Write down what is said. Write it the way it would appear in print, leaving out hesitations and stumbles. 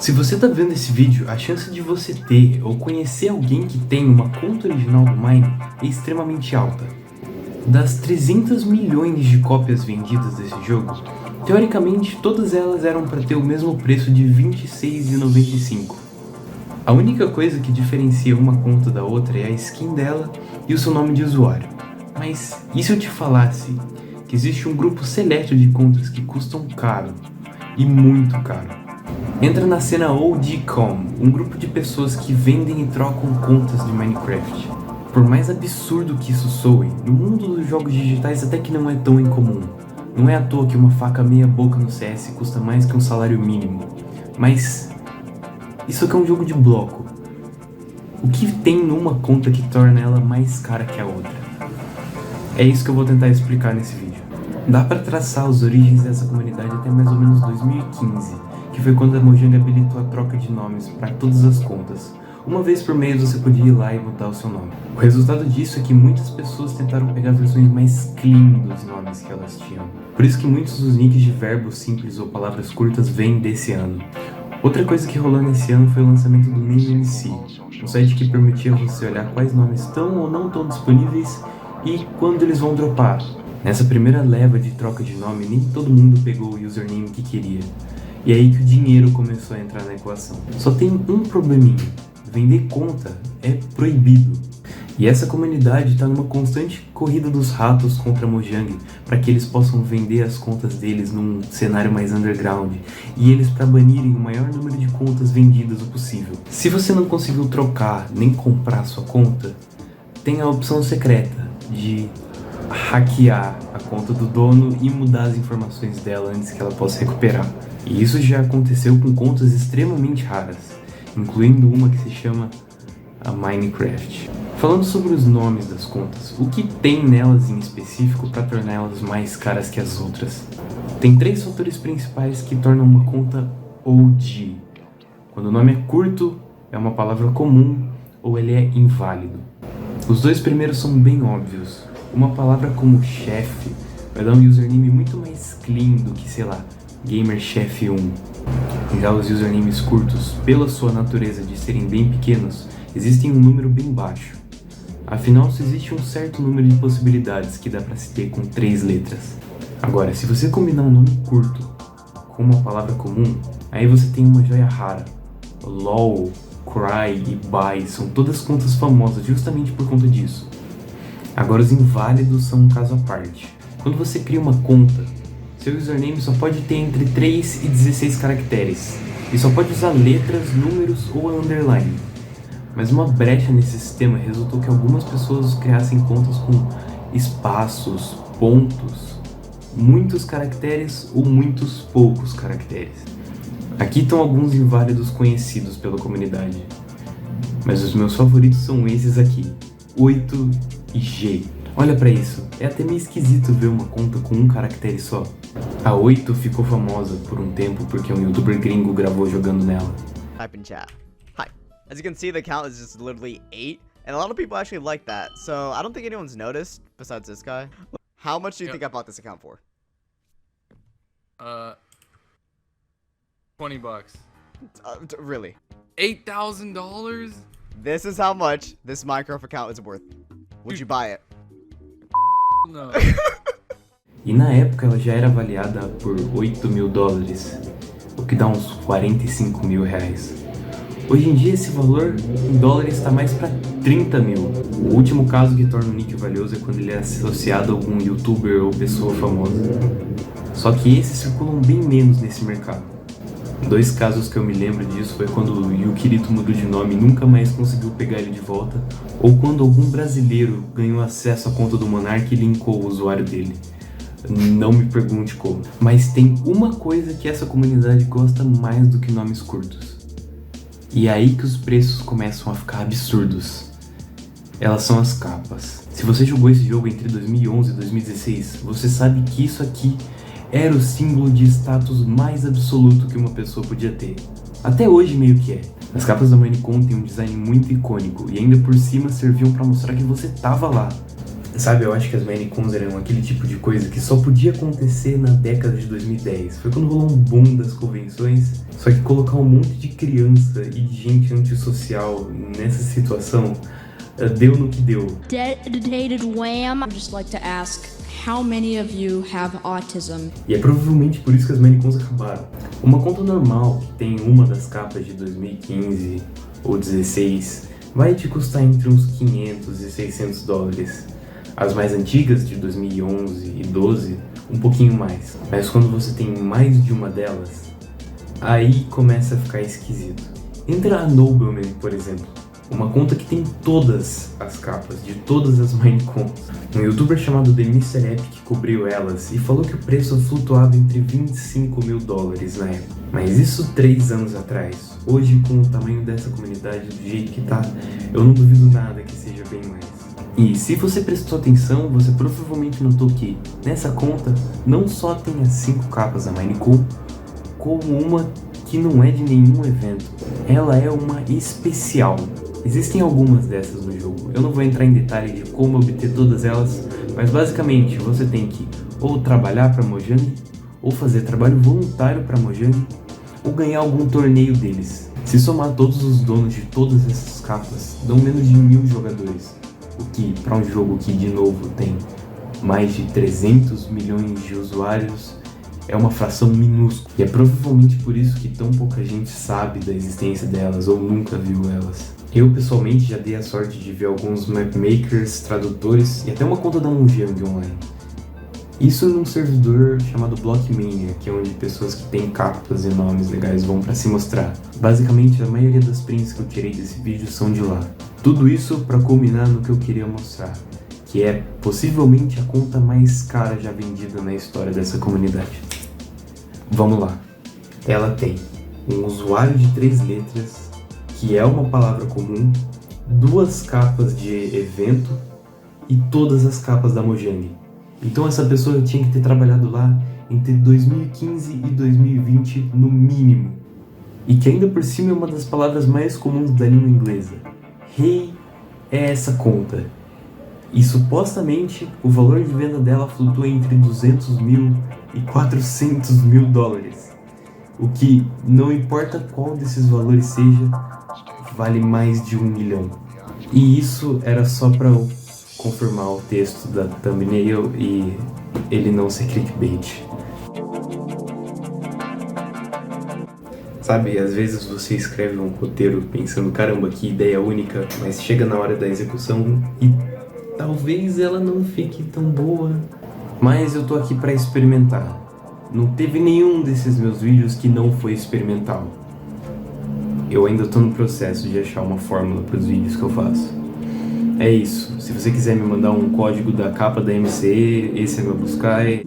Se você tá vendo esse vídeo, a chance de você ter ou conhecer alguém que tem uma conta original do Mine é extremamente alta. Das 300 milhões de cópias vendidas desse jogo, teoricamente todas elas eram para ter o mesmo preço de R$ 26,95. A única coisa que diferencia uma conta da outra é a skin dela e o seu nome de usuário. Mas e se eu te falasse que existe um grupo seleto de contas que custam caro, e muito caro? Entra na cena OG.com, um grupo de pessoas que vendem e trocam contas de Minecraft. Por mais absurdo que isso soe, no mundo dos jogos digitais até que não é tão incomum. Não é à toa que uma faca meia boca no CS custa mais que um salário mínimo. Mas isso aqui é um jogo de bloco. O que tem numa conta que torna ela mais cara que a outra? É isso que eu vou tentar explicar nesse vídeo. Dá pra traçar as origens dessa comunidade até mais ou menos 2015, que foi quando a Mojang habilitou a troca de nomes para todas as contas. Uma vez por mês você podia ir lá e botar o seu nome. O resultado disso é que muitas pessoas tentaram pegar versões mais clean dos nomes que elas tinham. Por isso que muitos dos nicks de verbos simples ou palavras curtas vêm desse ano. Outra coisa que rolou nesse ano foi o lançamento do NameMC, um site que permitia você olhar quais nomes estão ou não estão disponíveis e quando eles vão dropar. Nessa primeira leva de troca de nome, nem todo mundo pegou o username que queria. E é aí que o dinheiro começou a entrar na equação. Só tem um probleminha: vender conta é proibido. E essa comunidade está numa constante corrida dos ratos contra a Mojang para que eles possam vender as contas deles num cenário mais underground e eles para banirem o maior número de contas vendidas o possível. Se você não conseguiu trocar nem comprar sua conta, tem a opção secreta de hackear a conta do dono e mudar as informações dela antes que ela possa recuperar. E isso já aconteceu com contas extremamente raras, incluindo uma que se chama a Minecraft. Falando sobre os nomes das contas, o que tem nelas em específico para torná-las mais caras que as outras? Tem 3 fatores principais que tornam uma conta OG. Quando o nome é curto, é uma palavra comum ou ele é inválido. Os 2 primeiros são bem óbvios. Uma palavra como chefe vai dar um username muito mais clean do que, sei lá, GamerChef1. Já os usernames curtos, pela sua natureza de serem bem pequenos, existem um número bem baixo. Afinal, só existe um certo número de possibilidades que dá pra se ter com 3 letras. Agora, se você combinar um nome curto com uma palavra comum, aí você tem uma joia rara. LOL, Cry e Buy são todas contas famosas justamente por conta disso. Agora, os inválidos são um caso à parte. Quando você cria uma conta, seu username só pode ter entre 3 e 16 caracteres, e só pode usar letras, números ou underline. Mas uma brecha nesse sistema resultou que algumas pessoas criassem contas com espaços, pontos, muitos caracteres ou muitos poucos caracteres. Aqui estão alguns inválidos conhecidos pela comunidade, mas os meus favoritos são esses aqui: 8 e G. Olha pra isso, é até meio esquisito ver uma conta com um caractere só. A 8 ficou famosa por um tempo porque um youtuber gringo gravou jogando nela. Type in chat. Hi. As you can see, the count is just literally 8, and a lot of people actually like that, so I don't think anyone's noticed, besides this guy. How much do you think I bought this account for? $20. Really? $8,000? This is how much this Minecraft account is worth. Would you buy it? No. E na época ela já era avaliada por $8 mil, o que dá uns 45 mil reais. Hoje em dia esse valor em dólares está mais para 30 mil. O último caso que torna o nick valioso é quando ele é associado a algum youtuber ou pessoa famosa. Só que esses circulam bem menos nesse mercado. 2 casos que eu me lembro disso foi quando o Yukirito mudou de nome e nunca mais conseguiu pegar ele de volta, ou quando algum brasileiro ganhou acesso à conta do Monark e linkou o usuário dele. Não me pergunte como. Mas tem uma coisa que essa comunidade gosta mais do que nomes curtos. E é aí que os preços começam a ficar absurdos. Elas são as capas. Se você jogou esse jogo entre 2011 e 2016, você sabe que isso aqui era o símbolo de status mais absoluto que uma pessoa podia ter. Até hoje meio que é. As capas da Minecon têm um design muito icônico e ainda por cima serviam para mostrar que você tava lá. Sabe, eu acho que as Minecons eram aquele tipo de coisa que só podia acontecer na década de 2010. Foi quando rolou um boom das convenções, só que colocar um monte de criança e de gente antissocial nessa situação deu no que deu. Dedicated Wham! I'd just like to ask, how many of you have autism? E é provavelmente por isso que as Minecons acabaram. Uma conta normal que tem uma das capas de 2015 ou 16 vai te custar entre uns 500 e 600 dólares. As mais antigas, de 2011 e 12, um pouquinho mais. Mas quando você tem mais de uma delas, aí começa a ficar esquisito. Entra a Nobleman, por exemplo, uma conta que tem todas as capas de todas as Minecons. Um youtuber chamado The Mr. Epic cobriu elas e falou que o preço flutuava entre 25 mil dólares na época. Mas isso 3 anos atrás. Hoje, com o tamanho dessa comunidade do jeito que tá, eu não duvido nada que seja bem mais. E se você prestou atenção, você provavelmente notou que nessa conta não só tem as 5 capas da Minecon, como uma que não é de nenhum evento. Ela é uma especial. Existem algumas dessas no jogo. Eu não vou entrar em detalhe de como obter todas elas, mas basicamente você tem que ou trabalhar para Mojang, ou fazer trabalho voluntário para Mojang, ou ganhar algum torneio deles. Se somar todos os donos de todas essas capas, dão menos de 1000 jogadores. O que, para um jogo que, de novo, tem mais de 300 milhões de usuários, é uma fração minúscula. E é provavelmente por isso que tão pouca gente sabe da existência delas ou nunca viu elas. Eu, pessoalmente, já dei a sorte de ver alguns mapmakers, tradutores e até uma conta da Mojang online. Isso num servidor chamado Blockmania, que é onde pessoas que têm capas e nomes legais vão para se mostrar. Basicamente, a maioria das prints que eu tirei desse vídeo são de lá. Tudo isso para culminar no que eu queria mostrar, que é possivelmente a conta mais cara já vendida na história dessa comunidade. Vamos lá. Ela tem um usuário de 3 letras, que é uma palavra comum, 2 capas de evento e todas as capas da Mojang. Então essa pessoa tinha que ter trabalhado lá entre 2015 e 2020 no mínimo. E que ainda por cima é uma das palavras mais comuns da língua inglesa. Hey é essa conta. E supostamente o valor de venda dela flutua entre 200 mil e 400 mil dólares. O que, não importa qual desses valores seja, vale mais de 1 milhão. E isso era só para eu confirmar o texto da thumbnail e ele não ser clickbait. Sabe, às vezes você escreve um roteiro pensando, caramba, que ideia única, mas chega na hora da execução e talvez ela não fique tão boa. Mas eu tô aqui pra experimentar. Não teve nenhum desses meus vídeos que não foi experimental. Eu ainda tô no processo de achar uma fórmula pros vídeos que eu faço. É isso. Se você quiser me mandar um código da capa da MCE, esse é meu Buscai.